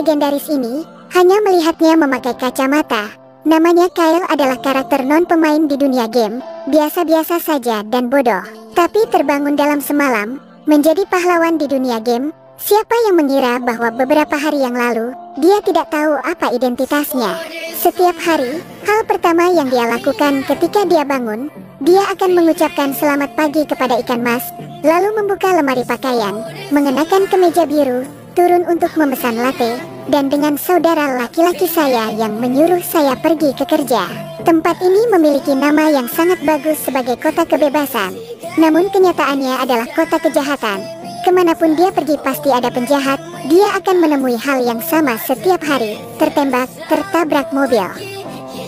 legendaris ini, hanya melihatnya memakai kacamata. Namanya Kyle adalah karakter non-pemain di dunia game, biasa-biasa saja dan bodoh. Tapi terbangun dalam semalam, menjadi pahlawan di dunia game. Siapa yang mengira bahwa beberapa hari yang lalu, dia tidak tahu apa identitasnya. Setiap hari, hal pertama yang dia lakukan ketika dia bangun, dia akan mengucapkan selamat pagi kepada ikan mas, lalu membuka lemari pakaian, mengenakan kemeja biru, turun untuk memesan latte, dan dengan saudara laki-laki saya yang menyuruh saya pergi ke kerja. Tempat ini memiliki nama yang sangat bagus sebagai kota kebebasan, namun kenyataannya adalah kota kejahatan. Kemanapun dia pergi pasti ada penjahat. Dia akan menemui hal yang sama setiap hari, tertembak, tertabrak mobil,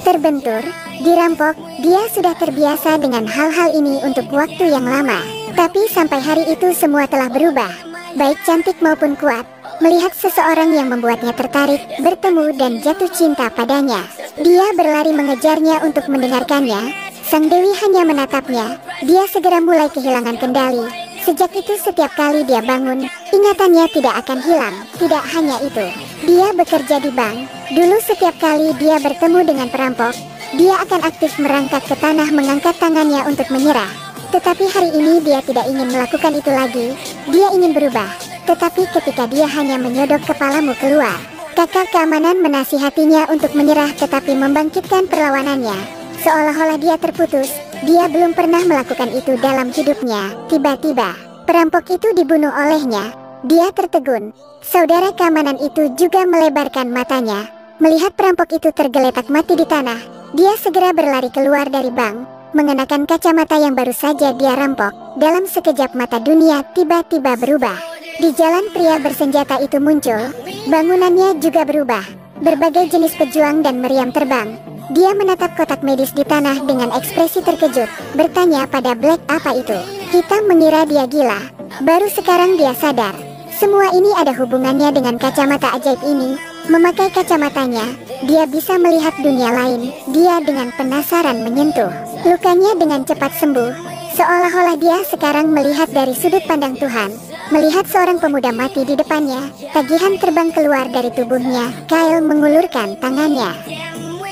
terbentur, dirampok. Dia sudah terbiasa dengan hal-hal ini untuk waktu yang lama. Tapi sampai hari itu semua telah berubah, baik cantik maupun kuat. Melihat seseorang yang membuatnya tertarik, bertemu dan jatuh cinta padanya. Dia berlari mengejarnya untuk mendengarkannya. Sang Dewi hanya menatapnya. Dia segera mulai kehilangan kendali. Sejak itu setiap kali dia bangun, ingatannya tidak akan hilang. Tidak hanya itu, dia bekerja di bank. Dulu setiap kali dia bertemu dengan perampok, dia akan aktif merangkak ke tanah mengangkat tangannya untuk menyerah. Tetapi hari ini dia tidak ingin melakukan itu lagi. Dia ingin berubah. Tetapi ketika dia hanya menyodok kepalamu keluar, kakak keamanan menasihatinya untuk menyerah tetapi membangkitkan perlawanannya. Seolah-olah dia terputus. Dia belum pernah melakukan itu dalam hidupnya. Tiba-tiba, perampok itu dibunuh olehnya. Dia tertegun. Saudara keamanan itu juga melebarkan matanya. Melihat perampok itu tergeletak mati di tanah, dia segera berlari keluar dari bank, mengenakan kacamata yang baru saja dia rampok. Dalam sekejap mata dunia tiba-tiba berubah. Di jalan pria bersenjata itu muncul, bangunannya juga berubah. Berbagai jenis pejuang dan meriam terbang. Dia menatap kotak medis di tanah dengan ekspresi terkejut, bertanya pada Black apa itu. Kita mengira dia gila. Baru sekarang dia sadar. Semua ini ada hubungannya dengan kacamata ajaib ini. Memakai kacamatanya, dia bisa melihat dunia lain. Dia dengan penasaran menyentuh. Lukanya dengan cepat sembuh. Seolah-olah dia sekarang melihat dari sudut pandang Tuhan. Melihat seorang pemuda mati di depannya, tagihan terbang keluar dari tubuhnya. Kyle mengulurkan tangannya.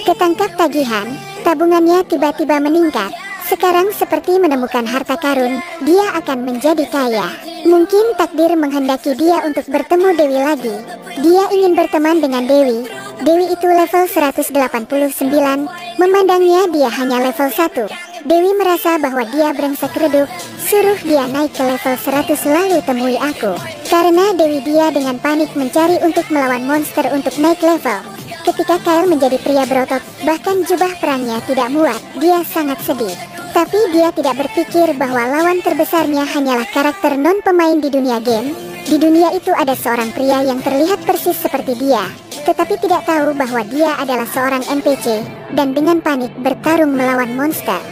Ketangkap tagihan, tabungannya tiba-tiba meningkat. Sekarang seperti menemukan harta karun, dia akan menjadi kaya. Mungkin takdir menghendaki dia untuk bertemu Dewi lagi. Dia ingin berteman dengan Dewi. Dewi itu level 189, memandangnya dia hanya level 1. Dewi merasa bahwa dia brengsek redup, suruh dia naik ke level 100 lalu temui aku. Karena Dewi dia dengan panik mencari untuk melawan monster untuk naik level. Ketika Kyle menjadi pria berotot, bahkan jubah perangnya tidak muat, dia sangat sedih. Tapi dia tidak berpikir bahwa lawan terbesarnya hanyalah karakter non-pemain di dunia game. Di dunia itu ada seorang pria yang terlihat persis seperti dia, tetapi tidak tahu bahwa dia adalah seorang NPC, dan dengan panik bertarung melawan monster.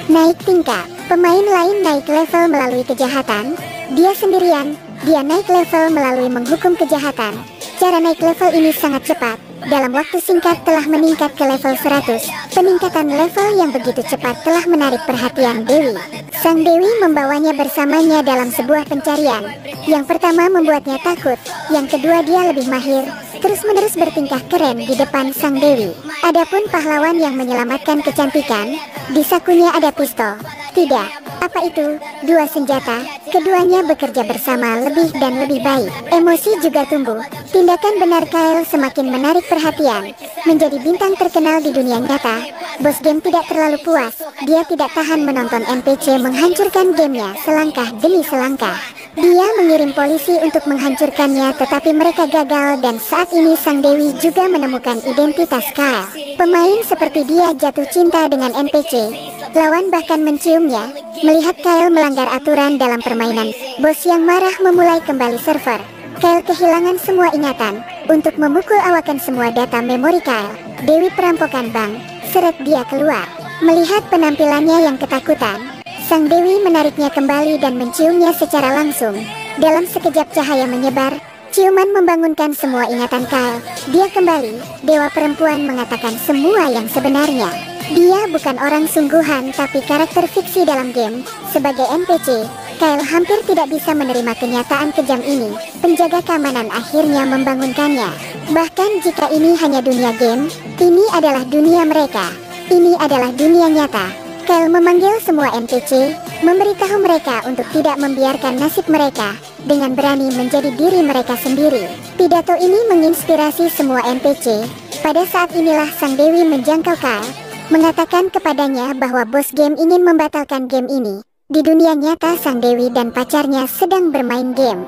Naik tingkat, pemain lain naik level melalui kejahatan. Dia sendirian, dia naik level melalui menghukum kejahatan. Cara naik level ini sangat cepat. Dalam waktu singkat telah meningkat ke level 100. Peningkatan level yang begitu cepat telah menarik perhatian Dewi. Sang Dewi membawanya bersamanya dalam sebuah pencarian. Yang pertama membuatnya takut, yang kedua dia lebih mahir, terus-menerus bertingkah keren di depan Sang Dewi. Adapun pahlawan yang menyelamatkan kecantikan, di sakunya ada pistol. Tidak. Apa itu? Dua senjata. Keduanya bekerja bersama lebih dan lebih baik. Emosi juga tumbuh. Tindakan benar Kyle semakin menarik perhatian. Menjadi bintang terkenal di dunia nyata, bos game tidak terlalu puas. Dia tidak tahan menonton NPC menghancurkan gamenya selangkah demi selangkah. Dia mengirim polisi untuk menghancurkannya, tetapi mereka gagal dan saat ini Sang Dewi juga menemukan identitas Kyle. Pemain seperti dia jatuh cinta dengan NPC. Lawan bahkan menciumnya. Melihat Kyle melanggar aturan dalam permainan, bos yang marah memulai kembali server. Kyle kehilangan semua ingatan. Untuk memukul awakan semua data memori Kyle, Dewi perampokan bank, seret dia keluar. Melihat penampilannya yang ketakutan, Sang Dewi menariknya kembali dan menciumnya secara langsung. Dalam sekejap cahaya menyebar, ciuman membangunkan semua ingatan Kyle. Dia kembali, dewa perempuan mengatakan semua yang sebenarnya. Dia bukan orang sungguhan tapi karakter fiksi dalam game. Sebagai NPC, Kyle hampir tidak bisa menerima kenyataan kejam ini. Penjaga keamanan akhirnya membangunkannya. Bahkan jika ini hanya dunia game, ini adalah dunia mereka. Ini adalah dunia nyata. Kyle memanggil semua NPC, memberitahu mereka untuk tidak membiarkan nasib mereka, dengan berani menjadi diri mereka sendiri. Pidato ini menginspirasi semua NPC. Pada saat inilah sang dewi menjangkau Kyle, mengatakan kepadanya bahwa bos game ingin membatalkan game ini. Di dunia nyata sang dewi dan pacarnya sedang bermain game.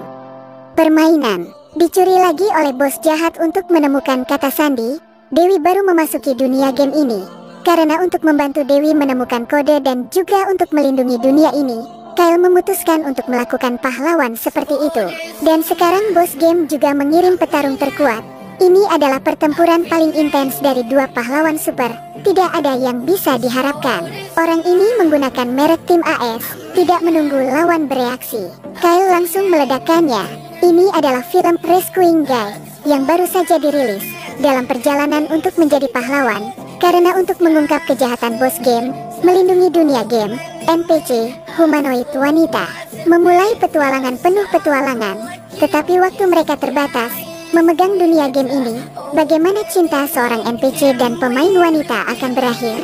Permainan dicuri lagi oleh bos jahat untuk menemukan kata sandi. Dewi baru memasuki dunia game ini. Karena untuk membantu Dewi menemukan kode dan juga untuk melindungi dunia ini, Kyle memutuskan untuk melakukan pahlawan seperti itu. Dan sekarang bos game juga mengirim petarung terkuat. Ini adalah pertempuran paling intens dari dua pahlawan super. Tidak ada yang bisa diharapkan. Orang ini menggunakan merek tim AS, tidak menunggu lawan bereaksi. Kyle langsung meledakkannya. Ini adalah film Rescuing Guy yang baru saja dirilis dalam perjalanan untuk menjadi pahlawan. Karena untuk mengungkap kejahatan bos game, melindungi dunia game, NPC, humanoid wanita, memulai petualangan penuh petualangan. Tetapi waktu mereka terbatas, memegang dunia game ini, bagaimana cinta seorang NPC dan pemain wanita akan berakhir?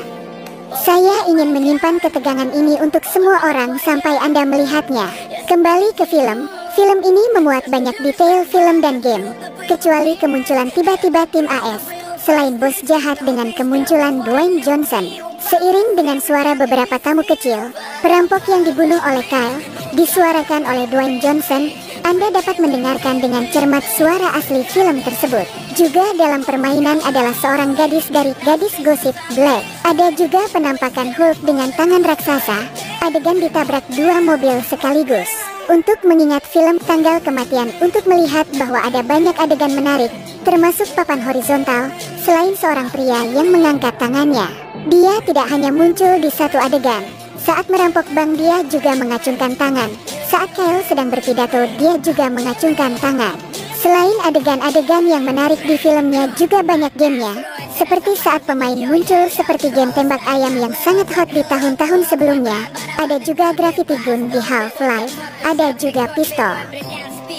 Saya ingin menyimpan ketegangan ini untuk semua orang sampai Anda melihatnya. Kembali ke film. Film ini memuat banyak detail film dan game, kecuali kemunculan tiba-tiba tim AS. Selain bos jahat dengan kemunculan Dwayne Johnson, seiring dengan suara beberapa tamu kecil, perampok yang dibunuh oleh Kyle, disuarakan oleh Dwayne Johnson, Anda dapat mendengarkan dengan cermat suara asli film tersebut. Juga dalam permainan adalah seorang gadis dari Gadis Gosip Black. Ada juga penampakan Hulk dengan tangan raksasa, adegan ditabrak dua mobil sekaligus. Untuk mengingat film Tanggal Kematian untuk melihat bahwa ada banyak adegan menarik, termasuk papan horizontal, selain seorang pria yang mengangkat tangannya. Dia tidak hanya muncul di satu adegan. Saat merampok bank dia juga mengacungkan tangan. Saat Kyle sedang berpidato dia juga mengacungkan tangan. Selain adegan-adegan yang menarik di filmnya juga banyak gamenya. Seperti saat pemain muncul seperti game tembak ayam yang sangat hot di tahun-tahun sebelumnya. Ada juga Gravity Gun di Half-Life. Ada juga pistol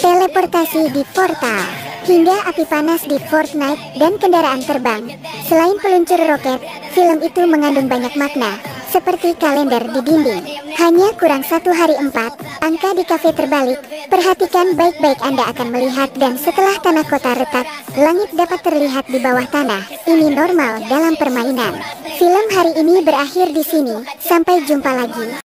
teleportasi di Portal, hingga api panas di Fortnite dan kendaraan terbang. Selain peluncur roket, film itu mengandung banyak makna, seperti kalender di dinding. Hanya kurang 1 hari 4, angka di kafe terbalik. Perhatikan baik-baik, Anda akan melihat dan setelah tanah kota retak, langit dapat terlihat di bawah tanah. Ini normal dalam permainan. Film hari ini berakhir di sini. Sampai jumpa lagi.